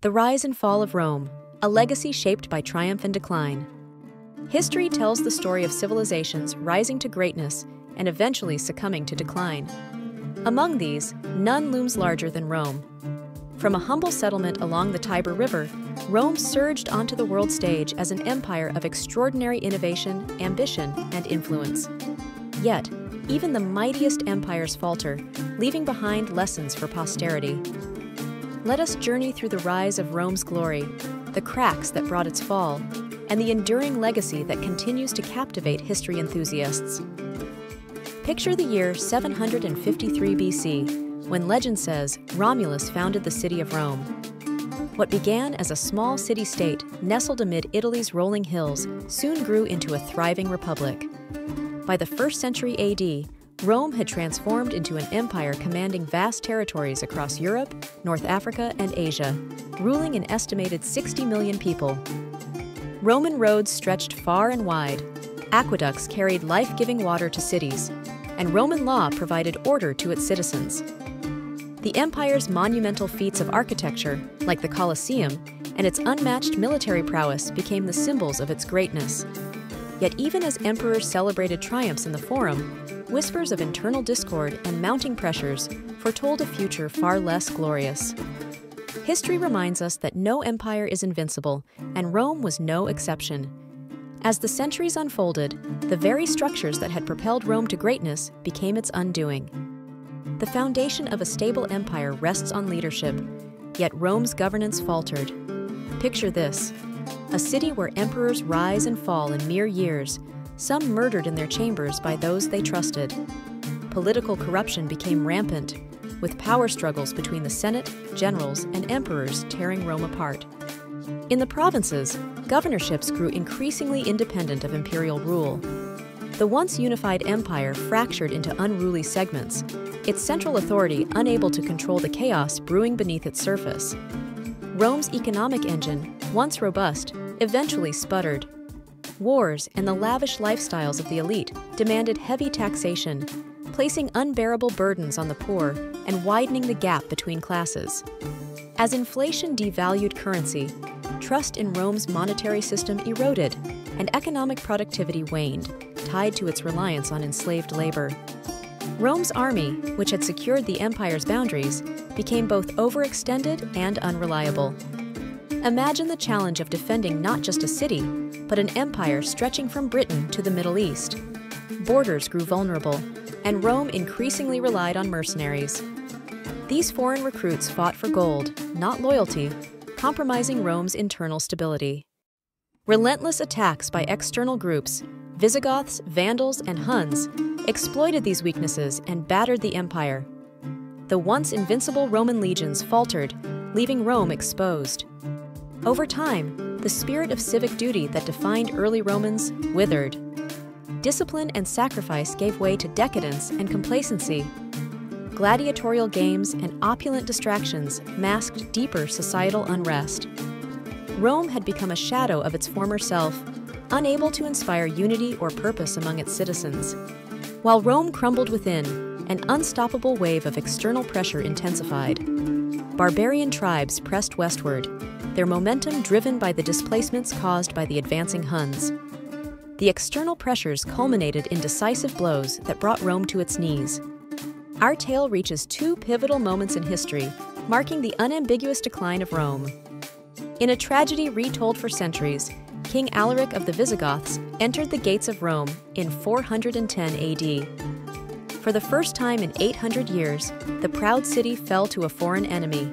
The rise and fall of Rome, a legacy shaped by triumph and decline. History tells the story of civilizations rising to greatness and eventually succumbing to decline. Among these, none looms larger than Rome. From a humble settlement along the Tiber River, Rome surged onto the world stage as an empire of extraordinary innovation, ambition, and influence. Yet, even the mightiest empires falter, leaving behind lessons for posterity. Let us journey through the rise of Rome's glory, the cracks that brought its fall, and the enduring legacy that continues to captivate history enthusiasts. Picture the year 753 BC, when legend says Romulus founded the city of Rome. What began as a small city-state nestled amid Italy's rolling hills soon grew into a thriving republic. By the 1st century AD, Rome had transformed into an empire commanding vast territories across Europe, North Africa, and Asia, ruling an estimated 60 million people. Roman roads stretched far and wide, aqueducts carried life-giving water to cities, and Roman law provided order to its citizens. The empire's monumental feats of architecture, like the Colosseum, and its unmatched military prowess became the symbols of its greatness. Yet even as emperors celebrated triumphs in the Forum, whispers of internal discord and mounting pressures foretold a future far less glorious. History reminds us that no empire is invincible, and Rome was no exception. As the centuries unfolded, the very structures that had propelled Rome to greatness became its undoing. The foundation of a stable empire rests on leadership, yet Rome's governance faltered. Picture this: a city where emperors rise and fall in mere years, some murdered in their chambers by those they trusted. Political corruption became rampant, with power struggles between the Senate, generals, and emperors tearing Rome apart. In the provinces, governorships grew increasingly independent of imperial rule. The once unified empire fractured into unruly segments, its central authority unable to control the chaos brewing beneath its surface. Rome's economic engine, once robust, eventually sputtered. Wars and the lavish lifestyles of the elite demanded heavy taxation, placing unbearable burdens on the poor and widening the gap between classes. As inflation devalued currency, trust in Rome's monetary system eroded, and economic productivity waned, tied to its reliance on enslaved labor. Rome's army, which had secured the empire's boundaries, became both overextended and unreliable. Imagine the challenge of defending not just a city, but an empire stretching from Britain to the Middle East. Borders grew vulnerable, and Rome increasingly relied on mercenaries. These foreign recruits fought for gold, not loyalty, compromising Rome's internal stability. Relentless attacks by external groups, Visigoths, Vandals, and Huns, exploited these weaknesses and battered the empire. The once invincible Roman legions faltered, leaving Rome exposed. Over time, the spirit of civic duty that defined early Romans withered. Discipline and sacrifice gave way to decadence and complacency. Gladiatorial games and opulent distractions masked deeper societal unrest. Rome had become a shadow of its former self, unable to inspire unity or purpose among its citizens. While Rome crumbled within, an unstoppable wave of external pressure intensified. Barbarian tribes pressed westward, their momentum driven by the displacements caused by the advancing Huns. The external pressures culminated in decisive blows that brought Rome to its knees. Our tale reaches two pivotal moments in history, marking the unambiguous decline of Rome. In a tragedy retold for centuries, King Alaric of the Visigoths entered the gates of Rome in 410 AD. For the first time in 800 years, the proud city fell to a foreign enemy.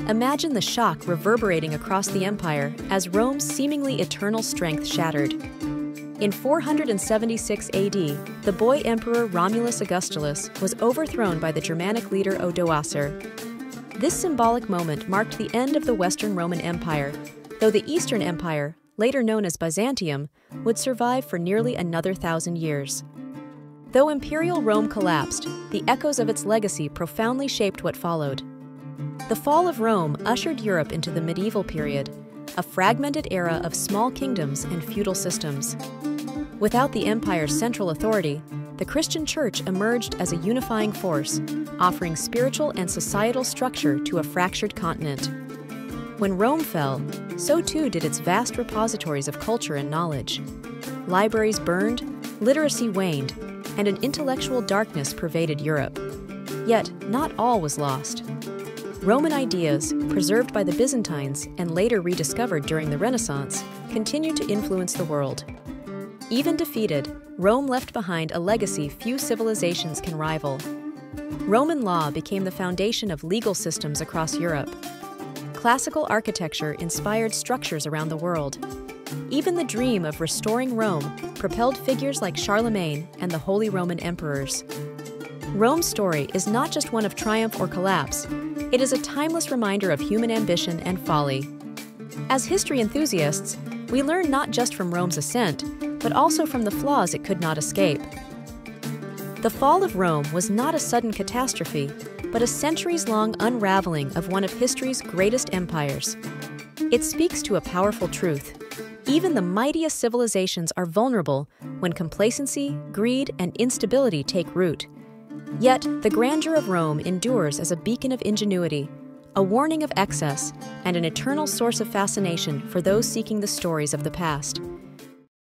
Imagine the shock reverberating across the empire as Rome's seemingly eternal strength shattered. In 476 AD, the boy emperor Romulus Augustulus was overthrown by the Germanic leader Odoacer. This symbolic moment marked the end of the Western Roman Empire, though the Eastern Empire, later known as Byzantium, would survive for nearly another 1,000 years. Though imperial Rome collapsed, the echoes of its legacy profoundly shaped what followed. The fall of Rome ushered Europe into the medieval period, a fragmented era of small kingdoms and feudal systems. Without the empire's central authority, the Christian Church emerged as a unifying force, offering spiritual and societal structure to a fractured continent. When Rome fell, so too did its vast repositories of culture and knowledge. Libraries burned, literacy waned, and an intellectual darkness pervaded Europe. Yet, not all was lost. Roman ideas, preserved by the Byzantines and later rediscovered during the Renaissance, continued to influence the world. Even defeated, Rome left behind a legacy few civilizations can rival. Roman law became the foundation of legal systems across Europe. Classical architecture inspired structures around the world. Even the dream of restoring Rome propelled figures like Charlemagne and the Holy Roman Emperors. Rome's story is not just one of triumph or collapse, it is a timeless reminder of human ambition and folly. As history enthusiasts, we learn not just from Rome's ascent, but also from the flaws it could not escape. The fall of Rome was not a sudden catastrophe, but a centuries-long unraveling of one of history's greatest empires. It speaks to a powerful truth. Even the mightiest civilizations are vulnerable when complacency, greed, and instability take root. Yet, the grandeur of Rome endures as a beacon of ingenuity, a warning of excess, and an eternal source of fascination for those seeking the stories of the past.